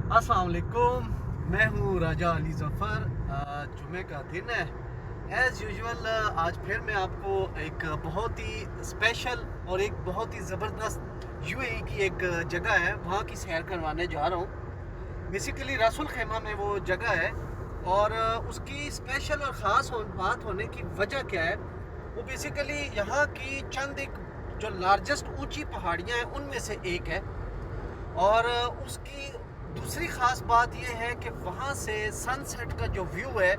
अस्सलाम वालेकुम, मैं हूँ राजा अली ज़फ़र। जुमे का दिन है। एज़ यूजुअल आज फिर मैं आपको एक बहुत ही स्पेशल और एक बहुत ही ज़बरदस्त यूएई की एक जगह है वहाँ की सैर करवाने जा रहा हूँ। बेसिकली रसूल खैमा में वो जगह है और उसकी स्पेशल और ख़ास बात होने की वजह क्या है, वो बेसिकली यहाँ की चंद एक जो लार्जेस्ट ऊंची पहाड़ियाँ हैं उनमें से एक है। और उसकी दूसरी ख़ास बात यह है कि वहाँ से सनसेट का जो व्यू है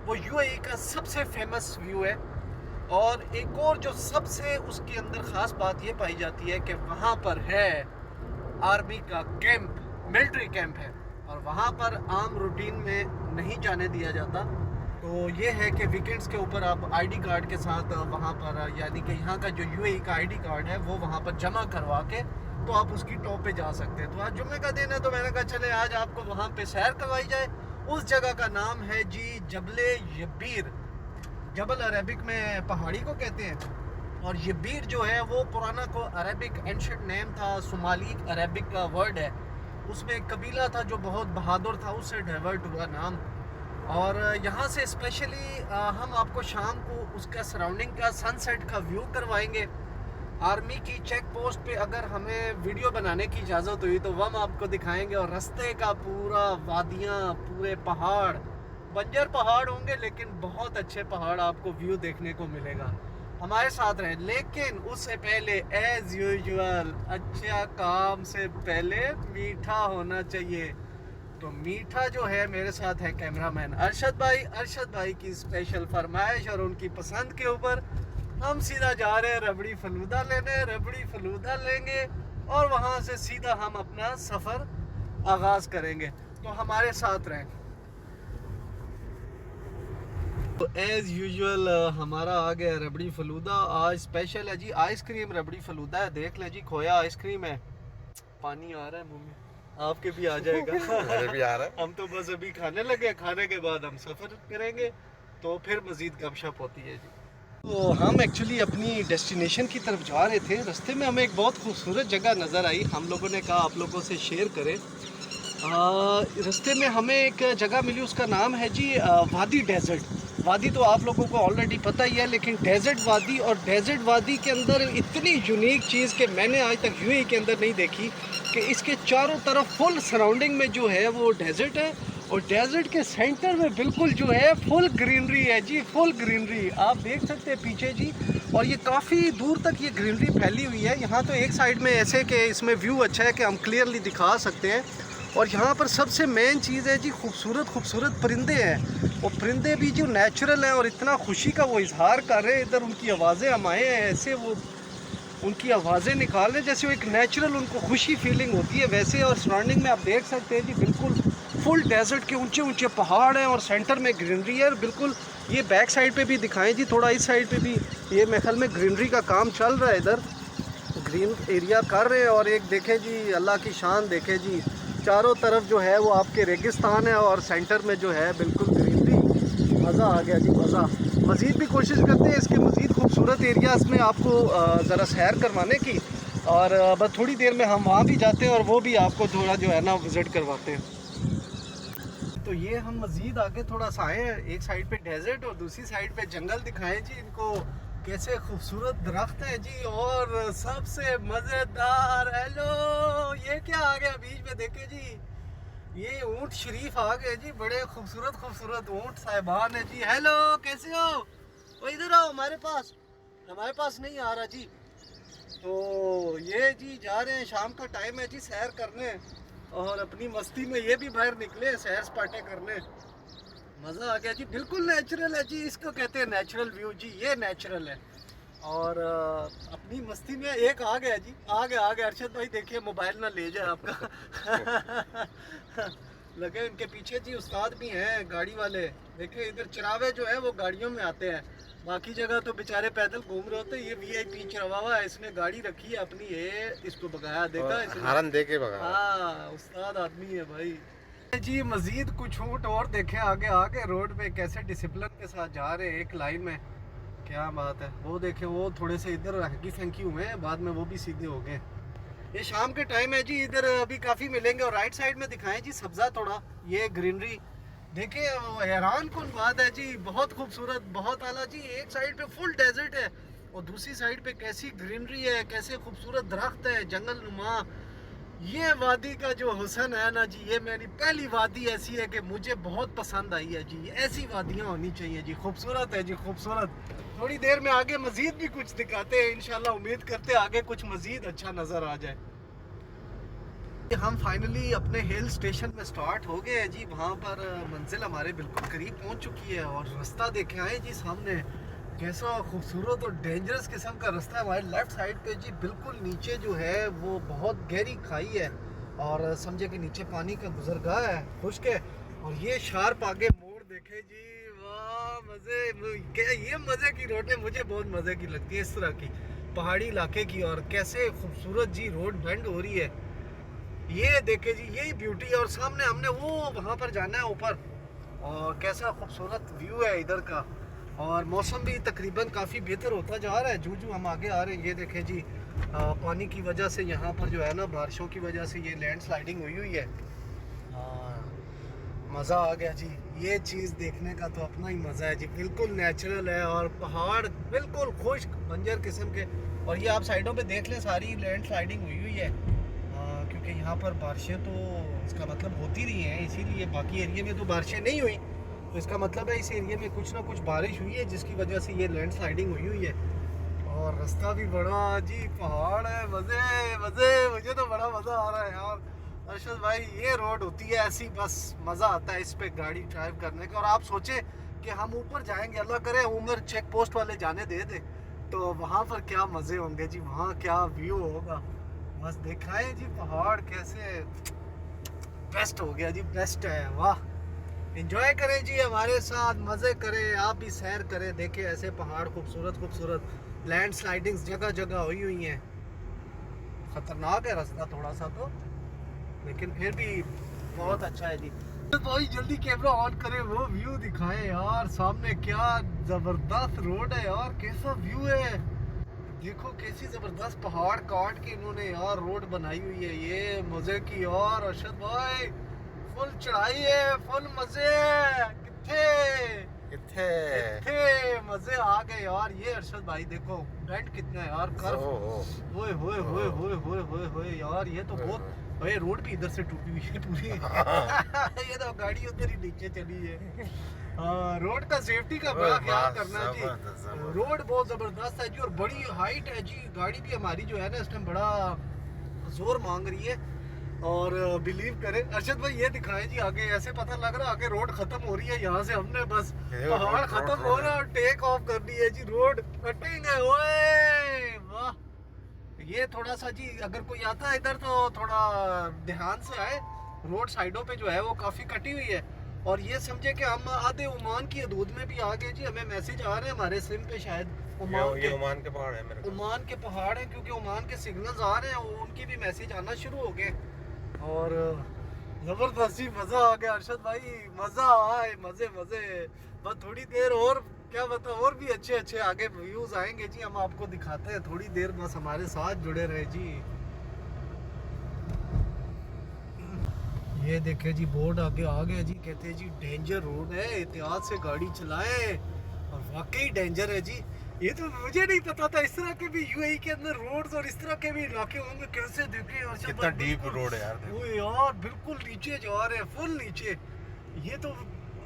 वो यूएई का सबसे फेमस व्यू है। और एक और जो सबसे उसके अंदर ख़ास बात ये पाई जाती है कि वहाँ पर है आर्मी का कैंप, मिलिट्री कैंप है और वहाँ पर आम रूटीन में नहीं जाने दिया जाता। तो ये है कि वीकेंड्स के ऊपर आप आईडी कार्ड के साथ वहाँ पर, यानी कि यहाँ का जो यूएई का आईडी कार्ड है वो वहाँ पर जमा करवा के तो आप उसकी टॉप पे जा सकते हैं। तो आज जुम्मे का दिन है तो मैंने कहा चले आज आपको वहाँ पे सैर करवाई जाए। उस जगह का नाम है जी जबले यबीर। जबल अरबिक में पहाड़ी को कहते हैं और यबीर जो है वो पुराना को अरबिक एंशिएंट नेम था, सोमाली अरबिक का वर्ड है। उसमें एक कबीला था जो बहुत बहादुर था, उससे डाइवर्ट हुआ नाम। और यहाँ से स्पेशली हम आपको शाम को उसका सराउंडिंग का सनसेट का व्यू करवाएंगे। आर्मी की चेक पोस्ट पे अगर हमें वीडियो बनाने की इजाज़त हुई तो हम आपको दिखाएंगे। और रास्ते का पूरा वादियाँ, पूरे पहाड़, बंजर पहाड़ होंगे लेकिन बहुत अच्छे पहाड़ आपको व्यू देखने को मिलेगा। हमारे साथ रहें। लेकिन उससे पहले एज यूजुअल अच्छा काम से पहले मीठा होना चाहिए। तो मीठा जो है मेरे साथ है कैमरामैन अरशद भाई। अरशद भाई की स्पेशल फरमाइश और उनकी पसंद के ऊपर हम सीधा जा रहे हैं रबड़ी फलूदा लेने। रबड़ी फलूदा लेंगे और वहाँ से सीधा हम अपना सफ़र आगाज़ करेंगे। तो हमारे साथ रहें। तो एज़ यूजुअल हमारा आ गया रबड़ी फलूदा। आज स्पेशल है जी आइसक्रीम रबड़ी फलूदा है। देख लें जी, खोया आइसक्रीम है। पानी आ रहा है मुँह में, आपके भी आ जाएगा। मेरे भी आ रहा है। हम तो बस अभी खाने लगे, खाने के बाद हम सफ़र करेंगे तो फिर मज़ीद गपशप होती है जी। तो हम एक्चुअली अपनी डेस्टिनेशन की तरफ जा रहे थे। रास्ते में हमें एक बहुत खूबसूरत जगह नज़र आई। हम लोगों ने कहा आप लोगों से शेयर करें। रास्ते में हमें एक जगह मिली, उसका नाम है जी वादी डेजर्ट। वादी तो आप लोगों को ऑलरेडी पता ही है, लेकिन डेजर्ट वादी, और डेजर्ट वादी के अंदर इतनी यूनिक चीज़ कि मैंने आज तक यूएई के अंदर नहीं देखी कि इसके चारों तरफ फुल सराउंडिंग में जो है वो डेजर्ट है और डेजर्ट के सेंटर में बिल्कुल जो है फुल ग्रीनरी है जी, फुल ग्रीनरी आप देख सकते हैं पीछे जी। और ये काफ़ी दूर तक ये ग्रीनरी फैली हुई है। यहाँ तो एक साइड में ऐसे कि इसमें व्यू अच्छा है कि हम क्लियरली दिखा सकते हैं। और यहाँ पर सबसे मेन चीज़ है जी खूबसूरत खूबसूरत परिंदे हैं। और परिंदे भी जो नेचुरल हैं और इतना खुशी का वो इजहार कर रहे हैं। इधर उनकी आवाज़ें हम आए हैं, ऐसे वो उनकी आवाज़ें निकाल रहे हैं जैसे वो एक नेचुरल उनको खुशी फीलिंग होती है वैसे। और सराउंडिंग में आप देख सकते हैं जी बिल्कुल फुल डेजर्ट के ऊंचे ऊंचे पहाड़ हैं और सेंटर में ग्रीनरी है। बिल्कुल ये बैक साइड पे भी दिखाएं जी, थोड़ा इस साइड पे भी ये महल में ग्रीनरी का काम चल रहा है। इधर ग्रीन एरिया कर रहे हैं। और एक देखें जी, अल्लाह की शान देखें जी, चारों तरफ जो है वो आपके रेगिस्तान है और सेंटर में जो है बिल्कुल ग्रीनरी। मज़ा आ गया जी, मज़ा। मज़ीद भी कोशिश करते हैं इसके मज़ीद खूबसूरत एरियाज़ में आपको ज़रा सैर करवाने की। और बस थोड़ी देर में हम वहाँ भी जाते हैं और वो भी आपको थोड़ा जो है ना विज़िट करवाते हैं। तो ये हम मज़ीद आगे थोड़ा सा आए हैं। एक साइड पे डेजर्ट और दूसरी साइड पे जंगल दिखाएं जी इनको, कैसे खूबसूरत दरख्त है जी। और सबसे मज़ेदार, हेलो, ये क्या आ गया बीच में, देखे जी, ये ऊंट शरीफ आ गए जी। बड़े खूबसूरत खूबसूरत ऊंट साहिबान है जी। हेलो, कैसे हो? वो इधर आओ हमारे पास नहीं आ रहा जी। तो ये जी जा रहे हैं, शाम का टाइम है जी, सैर करने और अपनी मस्ती में ये भी बाहर निकले सैर सपाटे करने। मज़ा आ गया जी, बिल्कुल नेचुरल है जी, इसको कहते हैं नेचुरल व्यू जी, ये नेचुरल है। और अपनी मस्ती में एक आ गया जी, आ गया अरशद भाई, देखिए मोबाइल ना ले जाए आपका। लगे इनके पीछे जी उस्ताद भी हैं गाड़ी वाले। देखिए इधर चरावे जो है वो गाड़ियों में आते हैं, बाकी जगह तो बेचारे पैदल घूम रहे होते हैं। ये वीआईपी चरवा हुआ है, इसने गाड़ी रखी है अपनी, ये इसको भगाया, देखा इसने, हारन दे के भगा। हाँ उस्ताद आदमी है भाई जी। मजीद कुछ ऊँट और देखे आगे आगे रोड पे कैसे डिसिप्लिन के साथ जा रहे हैं एक लाइन में, क्या बात है। वो देखे वो थोड़े से इधर हंकी फंकी हुए हैं, बाद में वो भी सीधे हो गए। ये शाम के टाइम है जी, इधर अभी काफ़ी मिलेंगे। और राइट साइड में दिखाएं जी सब्ज़ा थोड़ा, ये ग्रीनरी देखिए, हैरान कुन बात है जी, बहुत खूबसूरत, बहुत आला जी। एक साइड पे फुल डेजर्ट है और दूसरी साइड पे कैसी ग्रीनरी है, कैसे खूबसूरत दरख्त है, जंगल नुमा। ये वादी का जो हुस्न है ना जी, ये मेरी पहली वादी ऐसी है कि मुझे बहुत पसंद आई है जी। ऐसी वादियाँ होनी चाहिए जी, खूबसूरत है जी, खूबसूरत। थोड़ी देर में आगे मज़ीद भी कुछ दिखाते हैं इंशाल्लाह, उम्मीद करते हैं आगे कुछ मज़ीद अच्छा नज़र आ जाए। हम फाइनली अपने हिल स्टेशन में स्टार्ट हो गए हैं जी। वहाँ पर मंजिल हमारे बिल्कुल करीब पहुँच चुकी है और रास्ता देखे आए जी सामने, कैसा खूबसूरत और डेंजरस किस्म का रास्ता है। हमारे लेफ़्ट साइड पे जी बिल्कुल नीचे जो है वो बहुत गहरी खाई है और समझे कि नीचे पानी का गुजरगाह है, खुश्क है। और ये शार्प आगे मोड़ देखे जी, वाह मज़े। ये मज़े की रोड है, मुझे बहुत मज़े की लगती है इस तरह की पहाड़ी इलाके की। और कैसे खूबसूरत जी रोड बेंड हो रही है, ये देखे जी, यही ब्यूटी है। और सामने हमने वो वहाँ पर जाना है ऊपर, और कैसा खूबसूरत व्यू है इधर का। और मौसम भी तकरीबन काफ़ी बेहतर होता जा रहा है जूं जूं हम आगे आ रहे हैं। ये देखें जी, पानी की वजह से यहाँ पर जो है ना, बारिशों की वजह से ये लैंड स्लाइडिंग हुई हुई है। मज़ा आ गया जी, ये चीज़ देखने का तो अपना ही मज़ा है जी। बिल्कुल नेचुरल है और पहाड़ बिल्कुल खुश्क बंजर किस्म के। और ये आप साइडों पे देख लें, सारी लैंड स्लाइडिंग हुई हुई है क्योंकि यहाँ पर बारिशें तो इसका मतलब होती रही हैं, इसीलिए। बाकी एरिया में तो बारिशें नहीं हुई, तो इसका मतलब है इस एरिया में कुछ ना कुछ बारिश हुई है जिसकी वजह से ये लैंड स्लाइडिंग हुई हुई है। और रास्ता भी बड़ा जी, पहाड़ है, मज़े मज़े। मुझे तो बड़ा मज़ा आ रहा है यार अरशद भाई। ये रोड होती है ऐसी, बस मज़ा आता है इस पे गाड़ी ड्राइव करने का। और आप सोचें कि हम ऊपर जाएंगे, अल्लाह करे उमर चेक पोस्ट वाले जाने दे दे, तो वहाँ पर क्या मज़े होंगे जी, वहाँ क्या व्यू होगा। बस दिखाएं जी पहाड़ कैसे बेस्ट हो गया जी, बेस्ट है, वाह। एंजॉय करें जी हमारे साथ, मज़े करें, आप भी सैर करें, देखें ऐसे पहाड़ खूबसूरत खूबसूरत, लैंड स्लाइडिंग्स जगह जगह हुई हुई हैं। ख़तरनाक है रास्ता थोड़ा सा तो, लेकिन फिर भी बहुत अच्छा है जी। तो भाई जल्दी कैमरा ऑन करें, वो व्यू दिखाएं यार सामने, क्या ज़बरदस्त रोड है यार, कैसा व्यू है। देखो कैसी ज़बरदस्त पहाड़ काट के इन्होंने यार रोड बनाई हुई है, ये मज़े की। और अरशद भाई फुल चढ़ाई है, फुल मज़े, किथे किथे किथे मज़े आ गए यार। ये अरशद भाई देखो बेंट कितना है यार, कर्व, ओए होए होए होए होए होए होए यार, ये तो बहुत। अरे रोड भी इधर से टूटी हुई है पूरी ये तो गाड़ी उधर ही नीचे चली है। रोड का सेफ्टी का बड़ा ख्याल करना है जी। रोड बहुत ज़बरदस्त है जी और बड़ी हाइट है जी। गाड़ी भी हमारी जो है ना इस टाइम बड़ा जोर मांग रही है। और बिलीव करें अरशद भाई, ये दिखाएं जी आगे, ऐसे पता लग रहा है आगे रोड खत्म हो रही है, यहाँ से हमने बस पहाड़ खत्म हो रहा है और टेक ऑफ करनी है जी, रोड कटिंग है। ओए वाह, ये थोड़ा सा जी अगर कोई आता है इधर तो थोड़ा ध्यान से आए, रोड साइडों पे जो है वो काफ़ी कटी हुई है। और ये समझे कि हम आधे ओमान की हदूद में भी आ गए जी। हमें मैसेज आ रहे हैं हमारे सिम पे, शायद ये ओमान के पहाड़ है मेरे को। ओमान के पहाड़ हैं, क्योंकि ओमान के सिग्नल्स आ रहे हैं, उनकी भी मैसेज आना शुरू हो गए। और ज़बरदस्त ही मज़ा आ गया अरशद भाई, मज़ा आए, मज़े मज़े। बस थोड़ी देर और, क्या बता, और भी अच्छे अच्छे आगे व्यूज़ आएंगे जी, हम आपको दिखाते हैं। थोड़ी देर बस हमारे साथ जुड़े रहे जी। ये देखे जी बोर्ड आगे आ गया जी, कहते हैं जी डेंजर रोड है, एहतियात से गाड़ी चलाएं। और वाकई डेंजर है जी। ये तो मुझे नहीं पता था इस तरह के भी यूएई के अंदर रोड्स और इस तरह के भी इलाके होंगे। कैसे देखे यार, कितना डीप रोड है यार, वो यार बिल्कुल नीचे जा रहे हैं, फुल नीचे। ये तो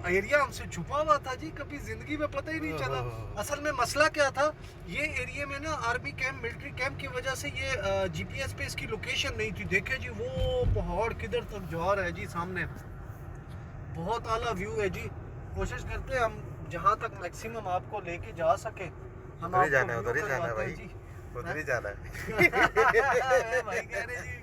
एरिया हमसे छुपा हुआ था जी, कभी जिंदगी में पता ही नहीं चला। असल में मसला क्या था, ये एरिया में ना आर्मी कैंप, मिलिट्री कैंप की वजह से ये जीपीएस पे इसकी लोकेशन नहीं थी। देखे जी वो पहाड़ किधर तक जा रहा है जी सामने, बहुत आला व्यू है जी। कोशिश करते हैं हम जहाँ तक मैक्सिमम आपको लेके जा सके, हम उधर ही जाना है, उधर ही जाना है भाई जी, उधर ही जाना है भाई कह रहे जी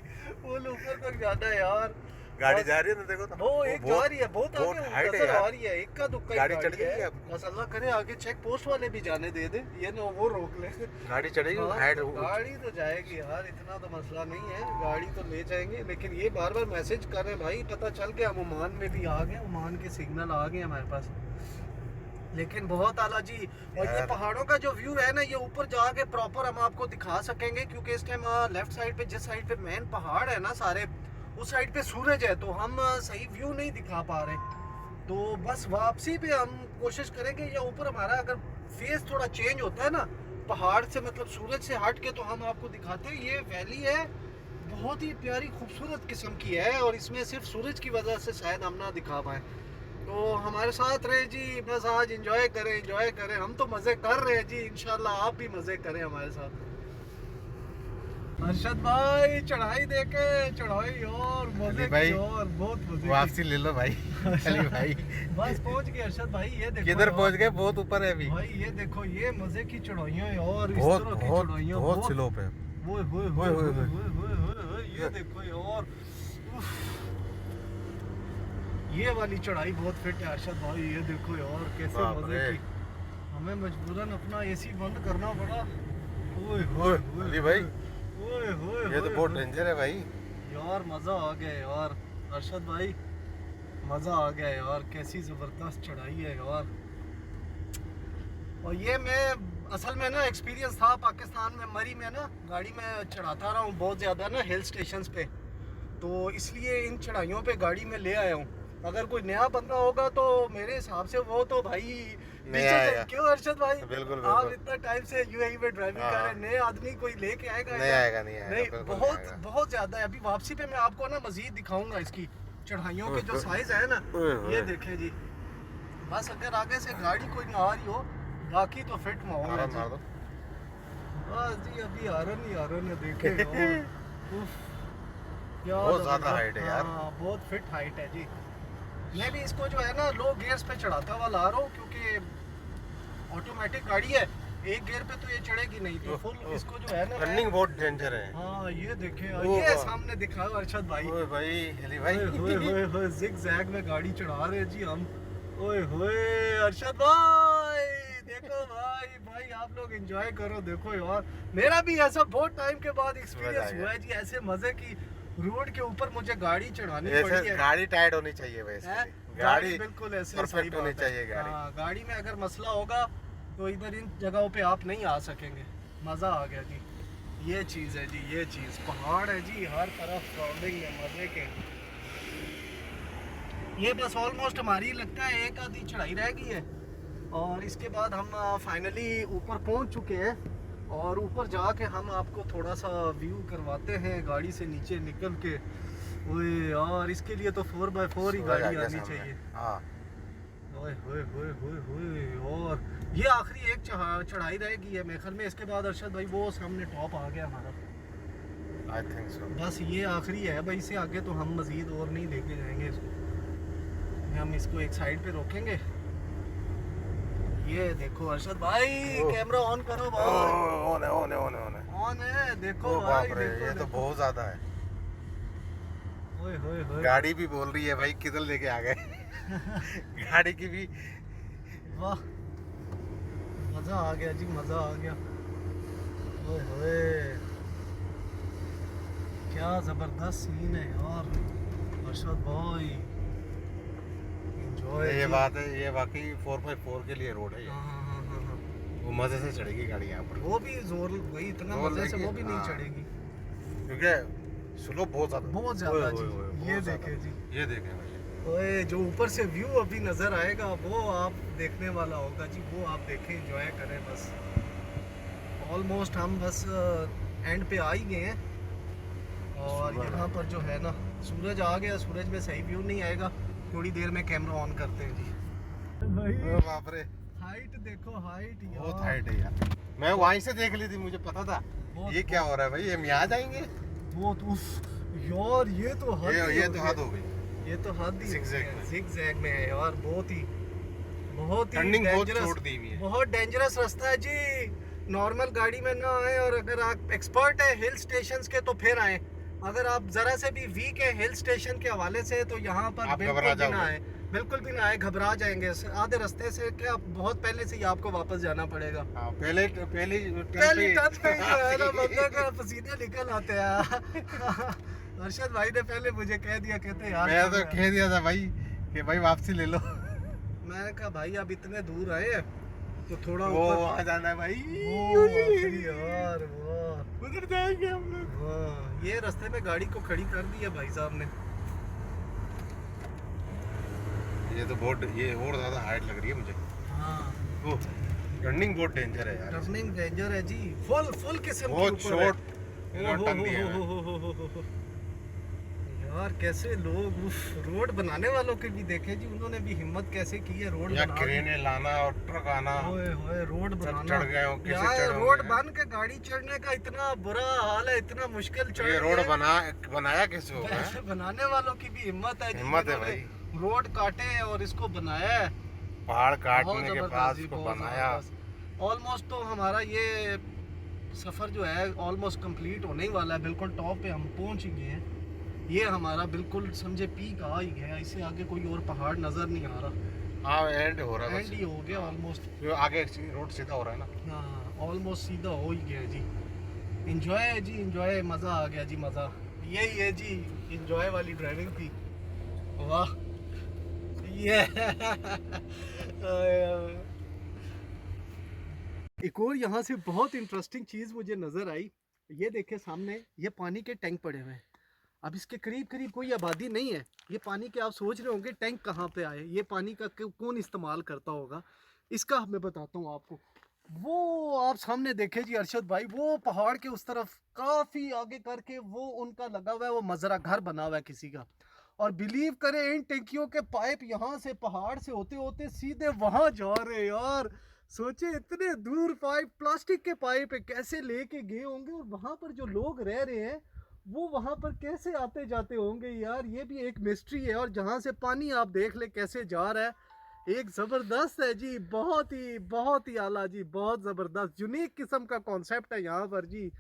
वो ऊपर तक जाना है यार। गाड़ी जा रही है ना, देखो तो वो एक जा रही है, बहुत आगे हाइट है नजर यार। आ रही है, एक का दुक्का गाड़ी ही चढ़ेगी है। आपको। बस अल्लाह करे आगे चेक पोस्ट वाले भी जाने दे दे, ये ना वो रोक ले। गाड़ी चढ़ेगी, हाँ, हाइट गाड़ी तो जाएगी यार, इतना तो मसला नहीं है, गाड़ी तो ले जाएंगे। लेकिन ये बार बार मैसेज कर रहे हैं भाई, पता चल गया हम ओमान में भी आ गए, ओमान के सिग्नल आ गए हमारे पास। लेकिन बहुत आला जी। और ये यार। पहाड़ों का जो व्यू है ना, ये ऊपर जाके प्रॉपर हम आपको दिखा सकेंगे, क्योंकि इस टाइम लेफ्ट साइड पे, जिस साइड पे मेन पहाड़ है ना सारे, उस साइड पे सूरज है, तो हम सही व्यू नहीं दिखा पा रहे। तो बस वापसी पे हम कोशिश करेंगे, या ऊपर हमारा अगर फेस थोड़ा चेंज होता है ना पहाड़ से, मतलब सूरज से हट के, तो हम आपको दिखाते हैं। ये वैली है, बहुत ही प्यारी खूबसूरत किस्म की है, और इसमें सिर्फ सूरज की वजह से शायद हम ना दिखा पाए। तो हमारे साथ रहे जी, बस आज एंजॉय करें। हम तो मज़े कर रहे हैं जी, इंशाल्लाह आप भी मज़े करें हमारे साथ। अरशद भाई चढ़ाई देखे, चढ़ाई और मजे भाई, की, और बहुत मजे वापसी ले लो भाई। अली भाई बस पहुंच गए अरशद भाई। ये देखो किधर पहुंच गए? बहुत ऊपर है अभी भाई, ये देखो, ये मजे की चढ़ाइयाँ हैं, और इस बहुत तरह की बहुत चढ़ाइयाँ बहुत स्लोप है। ओए होए ओए होए होए होए होए। होए होए होए, ये देखो यार, उफ। ये वाली चढ़ाई बहुत फिट है अरशद भाई, ये देखो यार कैसे बाप मजे रे। की। हमें मजबूरन अपना एसी बंद करना पड़ा। ओए ओए, होए अली भाई, ओए होए ये तो बहुत डेंजर है भाई। यार मज़ा आ गया यार अरशद भाई, मज़ा आ गया यार, कैसी ज़बरदस्त चढ़ाई है यार। और ये मैं असल में ना एक्सपीरियंस था पाकिस्तान में, मरी में ना गाड़ी में चढ़ाता रहा हूँ बहुत ज़्यादा ना हिल स्टेशंस पे, तो इसलिए इन चढ़ाइयों पे गाड़ी में ले आया हूँ। अगर कोई नया बंदा होगा तो मेरे हिसाब से वो तो भाई पीछे आएगा। क्यों अरशद भाई? बिल्कुल आप बिल्कुल। इतना टाइम से यूएई में ड्राइविंग कर रहे हैं, नए आदमी कोई लेके आएगा? नहीं आएगा, नहीं आएगा, नहीं, बिल्कुल नहीं बहुत आएगा। बहुत ज़्यादा है। अभी वापसी पे मैं आपको ना मजीद दिखाऊंगा इसकी चढ़ाइयों के जो ओए, साइज है ना, ओए, ओए। ये देखें जी। बस अगर आगे से गाड़ी कोई ना आ रही हो, बाकी तो फिट माहौल है आराम जी। मार दो। बस जी अभी आरन है देखे यार। उफ, क्या बहुत ज़्यादा जबरदस्त। हाइट है यार। हाँ, बहुत फिट हाइट है जी। मैं भी इसको जो है ना लो गियर्स पे चढ़ाता हुआ ला रहा हूँ, क्योंकि ऑटोमेटिक गाड़ी है, एक गियर पे तो ये चढ़ेगी नहीं, तो फुल इसको जो है ना रनिंग बहुत डेंजर है। हाँ ये देखे, ओ ये वाह। सामने दिखाओ अरशद भाई। ओए भाई, अली भाई ओए जिग जैग में गाड़ी चढ़ा रहे हैं जी हम। ओए होए अरशद भाई, देखो भाई भाई आप लोग एंजॉय करो। देखो यार, मेरा भी ऐसा बहुत टाइम के बाद एक्सपीरियंस मजा हुआ है जी, ऐसे मजे की रोड के ऊपर मुझे गाड़ी चढ़ानी पड़ी ऐसे है। गाड़ी टाइट होनी चाहिए वैसे। हैं? गाड़ी बिल्कुल ऐसे परफेक्ट सही होनी बात है। चाहिए गाड़ी। हाँ, गाड़ी में अगर मसला होगा तो इधर इन जगहों पे आप नहीं आ सकेंगे। मज़ा आ गया जी, ये चीज़ है जी, ये चीज़। पहाड़ है जी हर तरफ, सराउंडिंग में मज़े के। ये बस ऑलमोस्ट हमारी लगता है एक आधी चढ़ाई रह गई है, और इसके बाद हम फाइनली ऊपर पहुंच चुके हैं। और ऊपर जाके हम आपको थोड़ा सा व्यू करवाते हैं गाड़ी से नीचे निकल के। ओए यार, इसके लिए तो 4x4 ही गाड़ी आनी चाहिए। हाँ, ओए होए होए होए होए। और ये आखिरी एक चढ़ाई रहेगी है मेरे ख्याल में, इसके बाद अरशद भाई वो सामने टॉप आ गया हमारा। I think so. बस ये आखिरी है भाई, इससे आगे तो हम मज़ीद और नहीं लेके जाएंगे इसको। हम इसको एक साइड पे रोकेंगे। ये देखो अरशद भाई, ओह। कैमरा ऑन करो भाई। ऑन है, ऑन है, ऑन है, ऑन है। ऑन है, देखो ओ भाई, बाप रे, देखो, ये तो देखो। बहुत ज्यादा है। ओए होए होए। गाड़ी भी बोल रही है भाई किधर लेके आ गए। गाड़ी की भी। वाह, मज़ा आ गया जी, मज़ा आ गया। ओए होए, क्या ज़बरदस्त सीन है यार अरशद भाई। एंजॉय। ये बात है, ये वाकई 4x4 के लिए रोड है ये। हाँ। वो मजे से चढ़ेगी गाड़ी यहाँ पर, वो भी जोर, वही इतना जोर मजे से लेके, वो भी नहीं हाँ। चढ़ेगी। क्योंकि स्लोप बहुत ज्यादा, बहुत ज्यादा ओए, जी। ओए, ओए, बहुत ये ज्यादा। देखे जी, ये देखे भाई, ओए जो ऊपर से व्यू अभी नजर आएगा वो आप देखने वाला होगा जी, वो आप देखें, एंजॉय करें बस। ऑलमोस्ट हम बस एंड पे आ ही गए हैं, और सूरज यहाँ पर जो है ना सूरज आ गया। सूरज में सही व्यू नहीं आएगा, थोड़ी देर में कैमरा ऑन करते हैं जी। ओ बाप रे, हाइट देखो, हाइट बहुत हाइट है यार। मैं वहीं से देख ली थी, मुझे पता था बहुत- ये क्या हो रहा है भाई, हम यहाँ जाएंगे। बहुत उफ यार, ये तो हद ही ये हो तो गई। हद हो गई। ये तो हद ही Zigzag में। zigzag में है यार, बहुत ही टर्निंग बहुत dangerous- छोड़ दी हुई है। बहुत डेंजरस रास्ता है जी। नॉर्मल गाड़ी में ना आए, और अगर आप एक्सपर्ट है हिल स्टेशंस के तो फिर आए। अगर आप जरा से भी वीक है हिल स्टेशन के हवाले से तो यहाँ पर आप बिल्कुल घबरा भी ना जाओगे। आए, बिल्कुल भी ना आए, घबरा जाएंगे। आधे रास्ते से क्या, बहुत पहले से ही आपको वापस जाना पड़ेगा। हाँ, पहली पहली टच पे ही जो है ना बंदे का पसीने निकल आते हैं। अरशद भाई ने पहले मुझे कह दिया, कहते यार मैं तो चलो कह दिया था भाई कि भाई वापसी ले लो। मैंने कहा भाई अब इतने दूर आए हैं तो थोड़ा वो ऊपर वहाँ जाना है भाई। आखिरी यार वाह उधर जाएंगे हम लोग। वाह, ये रास्ते में गाड़ी को खड़ी कर दी है भाई साहब ने। ये तो बहुत, ये और ज्यादा हाइट लग रही है मुझे। हाँ वो टर्निंग बहुत डेंजर है यार। टर्निंग डेंजर है जी, फुल किस्म के बहुत ऊपर है। शॉर्ट टर्न दिया है। हो। यार कैसे लोग उफ, रोड बनाने वालों के भी देखे जी, उन्होंने भी हिम्मत कैसे की है रोड या बना क्रेने लाना और ट्रक आना। ओए होए रोड सब बनाना। चढ़ गए हो, कैसे यार चढ़े रोड होंगे? बन के गाड़ी चढ़ने का इतना बुरा हाल है, इतना मुश्किल चढ़ ये रही रोड है। बनाया कैसे होगा? वैसे बनाने वालों की भी हिम्मत है जी, हिम्मत है जिन्होंने भाई। रोड काटे और इसको बनाया है। पहाड़ बहुत काटने के जबरदस्त बाद जी, इसको बहुत बनाया। जबरदस्त। ऑलमोस्ट तो हमारा ये सफ़र जो है ऑलमोस्ट कंप्लीट होने ही वाला है, बिल्कुल टॉप पे हम पहुंच ही गए हैं। ये हमारा बिल्कुल समझे पीक आ ही गया, इससे आगे कोई और पहाड़ नज़र नहीं आ रहा। हाँ एंड हो रहा है एंड ही हो गया ऑलमोस्ट। जो आगे रोड सीधा हो रहा है ना। हाँ ऑलमोस्ट सीधा हो ही गया जी। इंजॉय है जी, इंजॉय, मज़ा आ गया जी, मज़ा यही है जी, इंजॉय वाली ड्राइविंग थी। वाह ये एक और यहाँ से बहुत इंटरेस्टिंग चीज़ मुझे नज़र आई। ये देखे सामने ये पानी के टैंक पड़े हुए हैं। अब इसके करीब करीब कोई आबादी नहीं है। ये पानी के आप सोच रहे होंगे टैंक कहाँ पे आए, ये पानी का कौन इस्तेमाल करता होगा, इसका मैं बताता हूँ आपको। वो आप सामने देखे जी अरशद भाई, वो पहाड़ के उस तरफ काफ़ी आगे करके वो उनका लगा हुआ है, वो मजरा घर बना हुआ है किसी का। और बिलीव करें इन टैंकियों के पाइप यहाँ से पहाड़ से होते होते सीधे वहाँ जा रहे हैं। यार सोचे इतने दूर पाइप, प्लास्टिक के पाइप है, कैसे लेके गए होंगे, और वहाँ पर जो लोग रह रहे हैं वो वहाँ पर कैसे आते जाते होंगे। यार ये भी एक मिस्ट्री है। और जहाँ से पानी आप देख ले कैसे जा रहा है, एक ज़बरदस्त है जी, बहुत ही आला जी, बहुत ज़बरदस्त यूनिक किस्म का कॉन्सेप्ट है यहाँ पर जी।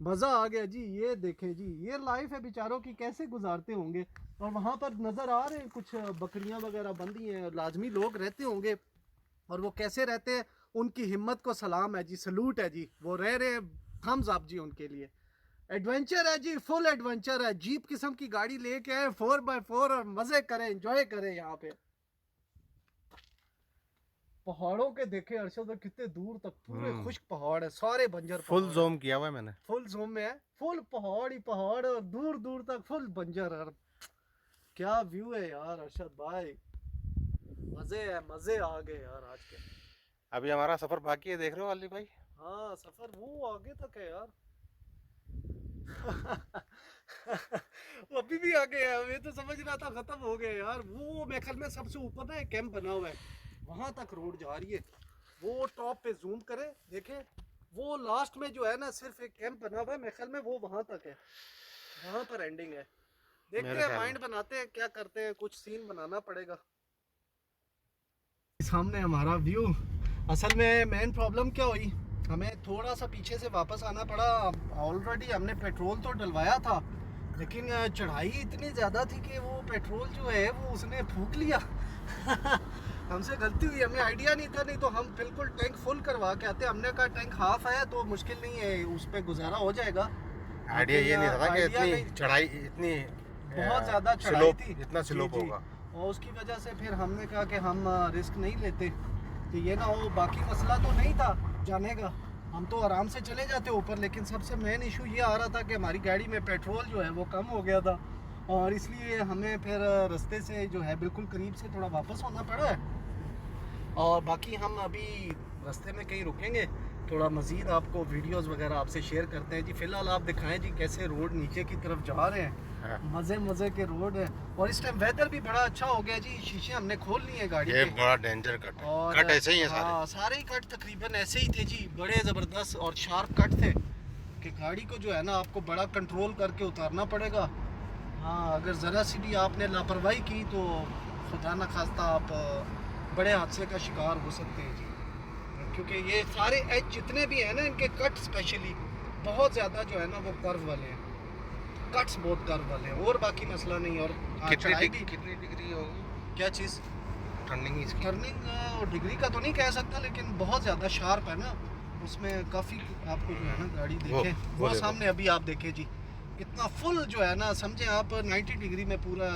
मज़ा आ गया जी। ये देखें जी, ये लाइफ है बेचारों की, कैसे गुजारते होंगे। और वहाँ पर नज़र आ रहे हैं कुछ बकरियाँ वगैरह बंधी हैं, लाजमी लोग रहते होंगे, और वो कैसे रहते हैं, उनकी हिम्मत को सलाम है जी, सलूट है जी, वो रह रहे हैं, थम्स अप जी उनके लिए। एडवेंचर है जी, फुल एडवेंचर है, जीप किस्म की गाड़ी लेके आए 4x4 और मज़े करें, एंजॉय करें। यहाँ पे पहाड़ों के देखे अरशद भाई, कितने दूर तक पूरे खुश्क पहाड़ है, सारे बंजर फुल ज़ूम किया हुआ है मैंने। फुल जूम में है, फुल पहाड़ ही पहाड़, और दूर दूर तक फुल बंजर। क्या व्यू है यार अरशद भाई, मजे है, मजे आ गए यार आज के। अभी हमारा सफर बाकी है, देख रहे हो अली भाई। हाँ सफर वो आगे तक है यार। वो अभी भी आगे है, मैं तो समझ रहा था खत्म हो गया यार। वो मेरे ख्याल में सबसे ऊपर ना एक कैंप बना हुआ है, वहां तक रोड जा रही है। वो टॉप पे जूम करे देखे, वो लास्ट में जो है ना सिर्फ एक कैंप बना हुआ है, मेरे ख्याल में वो वहां तक है, वहां पर एंडिंग है। देखते हैं, माइंड बनाते हैं, क्या करते हैं, कुछ सीन बनाना पड़ेगा। सामने हमारा व्यू। असल में मेन प्रॉब्लम क्या हुई, हमें थोड़ा सा पीछे से वापस आना पड़ा। ऑलरेडी हमने पेट्रोल तो डलवाया था, लेकिन चढ़ाई इतनी ज़्यादा थी कि वो पेट्रोल जो है वो उसने फूंक लिया। हमसे गलती हुई, हमें आइडिया नहीं था, नहीं तो हम बिल्कुल टैंक फुल करवा के आते। हमने कहा टैंक हाफ है तो मुश्किल नहीं है, उस पर गुजारा हो जाएगा। आइडिया ये नहीं था कि इतनी चढ़ाई, इतनी बहुत ज़्यादा चढ़ाई थी, इतना स्लोप जी, जी। होगा। और उसकी वजह से फिर हमने कहा कि हम रिस्क नहीं लेते, तो ये ना हो। बाकी मसला तो नहीं था जाने का, हम तो आराम से चले जाते ऊपर, लेकिन सबसे मेन इशू ये आ रहा था कि हमारी गाड़ी में पेट्रोल जो है वो कम हो गया था, और इसलिए हमें फिर रास्ते से जो है बिल्कुल करीब से थोड़ा वापस होना पड़ा है। और बाकी हम अभी रास्ते में कहीं रुकेंगे, थोड़ा मज़ीद आपको वीडियोस वगैरह आपसे शेयर करते हैं जी। फ़िलहाल आप दिखाएं जी कैसे रोड नीचे की तरफ जा रहे हैं। मज़े के रोड है, और इस टाइम वेदर भी बड़ा अच्छा हो गया जी। शीशे हमने खोल लिए हैं गाड़ी ये के। बड़ा डेंजर कट है। और कट ऐसे ही है सारे। हाँ, सारे ही कट तकरीबन ऐसे ही थे जी, बड़े ज़बरदस्त और शार्प कट थे कि गाड़ी को जो है ना आपको बड़ा कंट्रोल करके उतारना पड़ेगा। हाँ अगर ज़रा सी भी आपने लापरवाही की तो खुदा न खास्ता आप बड़े हादसे का शिकार हो सकते हैं जी। क्योंकि ये सारे एज जितने भी हैं ना, इनके कट स्पेशली बहुत ज़्यादा जो है ना वो कर्व वाले हैं, कट्स बहुत कर्व वाले हैं, और बाकी मसला नहीं। और कितनी डिग्री होगी क्या चीज़ टर्निंग इसकी? टर्निंग डिग्री का तो नहीं कह सकता, लेकिन बहुत ज़्यादा शार्प है ना, उसमें काफ़ी आपको जो है ना गाड़ी देखे वो सामने अभी आप देखे जी, कितना फुल जो है ना, समझे आप 90 डिग्री में पूरा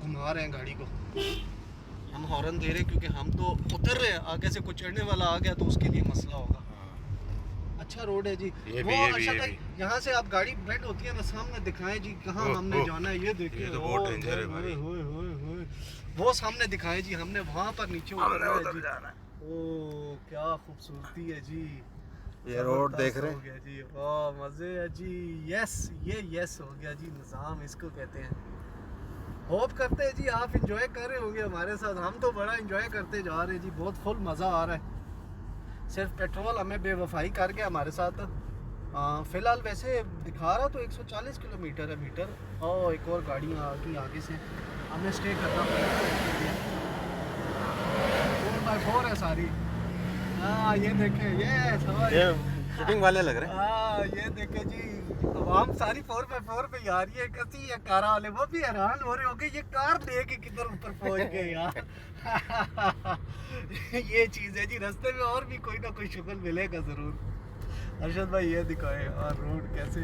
घुमा रहे हैं गाड़ी को। हम हॉर्न दे रहे हैं क्योंकि हम तो उतर रहे हैं, आगे से कोई चढ़ने वाला आ गया तो उसके लिए मसला होगा। अच्छा रोड है जी। वो अर्शद भाई, यहाँ से आप गाड़ी बेंड होती है ना, सामने दिखाएं जी कहाँ हमने जाना है। ये देखिए, ये तो बहुत डेंजर है भाई। वो सामने दिखाएं जी, हमने वहाँ पर नीचे उतरना है जी। ओ क्या खूबसूरती है जी। ये रोड देख रहे हो गया जी, वाह मजे है जी। यस, ये यस हो गया जी, निज़ाम इसको कहते हैं। होप करते हैं जी आप इंजॉय कर रहे होंगे हमारे साथ। हम तो बड़ा इंजॉय करते जा रहे हैं जी, बहुत फुल मज़ा आ रहा है। सिर्फ पेट्रोल हमें बेवफाई कर गया हमारे साथ। फ़िलहाल वैसे दिखा रहा तो 140 किलोमीटर है मीटर। और एक और गाड़ियाँ आ गई आगे से, हमें स्टे करना पड़ेगा। 4x4 है सारी। हाँ ये देखे, ये शूटिंग वाले लग रहे हैं। हाँ ये देखे जी, आवाम सारी 4x4 पे आ रही है। कैसी है कार वाले, वो भी हैरान हो रहे होंगे ये कार लेके किधर ऊपर पहुंच गए यार। ये चीज़ है जी, रास्ते में और भी कोई ना कोई शुगल मिलेगा ज़रूर। अरशद भाई ये दिखाए और रोड कैसे।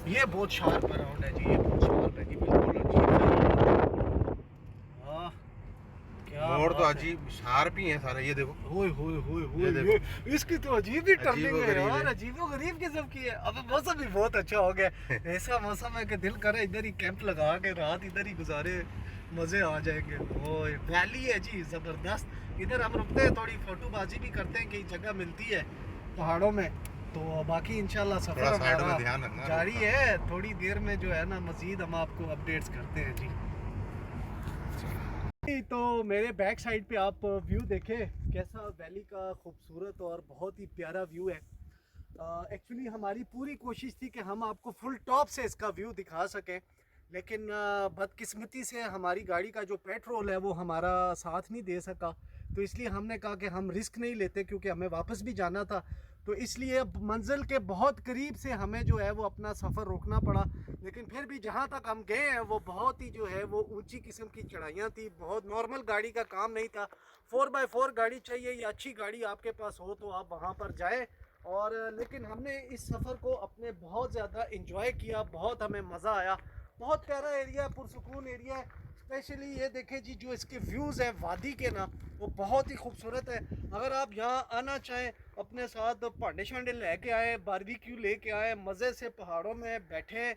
ये बहुत शार्प राउंड है जी, ये बहुत शार्प है जी, बिल्कुल अजीब है। हाँ क्या मोड़ तो बात है। अजीब शार्प ही है सारे। ये देखो, होए होए होए होए, ये देखो। इसकी तो अजीब ही टर्निंग है अजीबो-गरीब यार, है। अजीबो-गरीब किस्म की है। अब मौसम भी बहुत अच्छा हो गया। ऐसा मौसम है कि दिल करे इधर ही कैंप लगा के रात इधर ही गुजारे, मजे आ जाएंगे। ओए वैली है जी जबरदस्त। इधर हम रुकते हैं, थोड़ी फोटोबाजी भी करते हैं, कई जगह मिलती है पहाड़ों में। तो बाकी इंशाल्लाह थोड़ा सफर साइड में हमारा ध्यान रखना जारी है। थोड़ी देर में जो है ना मजीद हम आपको अपडेट्स करते हैं जी। तो मेरे बैक साइड पे आप व्यू देखें कैसा वैली का खूबसूरत और बहुत ही प्यारा व्यू है। एक्चुअली हमारी पूरी कोशिश थी कि हम आपको फुल टॉप से इसका व्यू दिखा सकें, लेकिन बदकिस्मती से हमारी गाड़ी का जो पेट्रोल है वो हमारा साथ नहीं दे सका। तो इसलिए हमने कहा कि हम रिस्क नहीं लेते, क्योंकि हमें वापस भी जाना था। तो इसलिए मंजिल के बहुत करीब से हमें जो है वो अपना सफ़र रोकना पड़ा। लेकिन फिर भी जहाँ तक हम गए हैं वो बहुत ही जो है वो ऊंची किस्म की चढ़ाइयाँ थी, बहुत नॉर्मल गाड़ी का काम नहीं था। 4x4 गाड़ी चाहिए या अच्छी गाड़ी आपके पास हो तो आप वहाँ पर जाएँ। और लेकिन हमने इस सफ़र को अपने बहुत ज़्यादा इंजॉय किया, बहुत हमें मज़ा आया। बहुत प्यारा एरिया है, पुरसुकून एरिया है। स्पेशली ये देखें जी, जो इसके व्यूज़ हैं वादी के ना, वो बहुत ही खूबसूरत है। अगर आप यहाँ आना चाहें, अपने साथ भांडे शांडे लेके आए, बारबेक्यू लेके आए, मज़े से पहाड़ों में बैठें,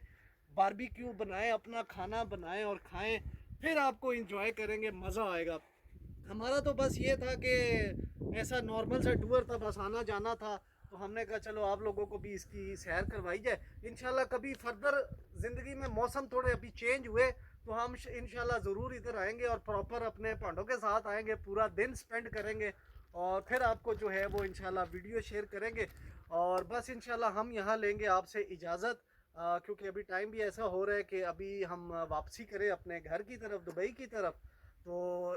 बारबेक्यू बनाएं, अपना खाना बनाएं और खाएं, फिर आपको इंजॉय करेंगे, मज़ा आएगा। हमारा तो बस ये था कि ऐसा नॉर्मल सा टूर था, बस आना जाना था। तो हमने कहा चलो आप लोगों को भी इसकी सैर करवाई जाए। इंशाल्लाह कभी फर्दर ज़िंदगी में मौसम थोड़े अभी चेंज हुए तो हम इंशाल्लाह ज़रूर इधर आएंगे और प्रॉपर अपने भांडों के साथ आएंगे, पूरा दिन स्पेंड करेंगे और फिर आपको जो है वो इंशाल्लाह वीडियो शेयर करेंगे। और बस इंशाल्लाह हम यहाँ लेंगे आपसे इजाज़त, क्योंकि अभी टाइम भी ऐसा हो रहा है कि अभी हम वापसी करें अपने घर की तरफ, दुबई की तरफ। तो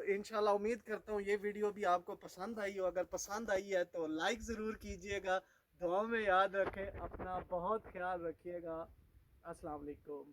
इंशाल्लाह उम्मीद करता हूँ ये वीडियो भी आपको पसंद आई हो। अगर पसंद आई है तो लाइक ज़रूर कीजिएगा। दुआ में याद रखें, अपना बहुत ख्याल रखिएगा। अस्सलाम वालेकुम।